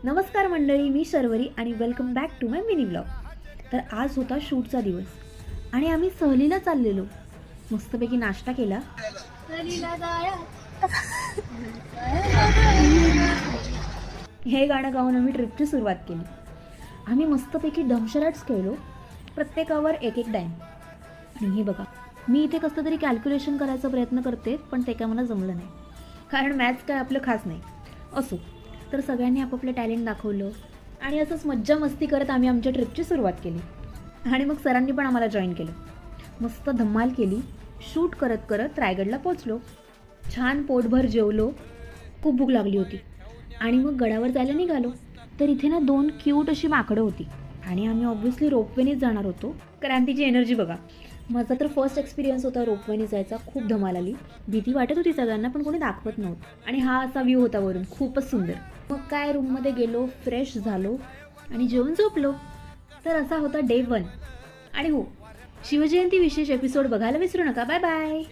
नमस्कार मंडळी, मी शर्वरी आणि welcome back to my mini blog. तर आज होता शूटचा दिवस आणि आम्ही सहलीला चाललेलो. मस्तपैकी नाश्ता केला. हे गाणं गाऊन आम्ही ट्रिपची सुरुवात केली. आम्ही मस्तपैकी डमशराट्स खेळलो, प्रत्येकावर एक एक डाईम. आणि हे बघा, मी इथे कसं तरी कॅल्क्युलेशन करायचा प्रयत्न करते, पण ते काय मला जमलं नाही, कारण मॅथ्स काय आपलं खास नाही. असो, तर सगळ्यांनी आपापलं टॅलेंट दाखवलं आणि असंच मज्जा मस्ती करत आम्ही आमच्या ट्रिपची सुरुवात केली. आणि मग सरांनी पण आम्हाला जॉईन केलं. मस्त धम्माल केली. शूट करत करत रायगडला पोचलो. छान पोटभर जेवलो. खूप भूक लागली होती आणि मग गडावर जायला निघालो. तर इथे ना 2 क्यूट अशी माकडं होती आणि आम्ही ऑब्व्हियसली रोपवेनेच जाणार होतो. क्रांतीची एनर्जी बघा. माझा तर फर्स्ट एक्सपिरियन्स होता रोपवेने जायचा. खूप धमाल आली. भीती वाटत होती सगळ्यांना, पण कोणी दाखवत नव्हतं. आणि हा असा व्ह्यू होता वरून, खूपच सुंदर. मग काय, रूममध्ये गेलो, फ्रेश झालो आणि जेवून झोपलो. तर असा होता डे 1. आणि हो, शिवजयंती विशेष एपिसोड बघायला विसरू नका. Bye bye.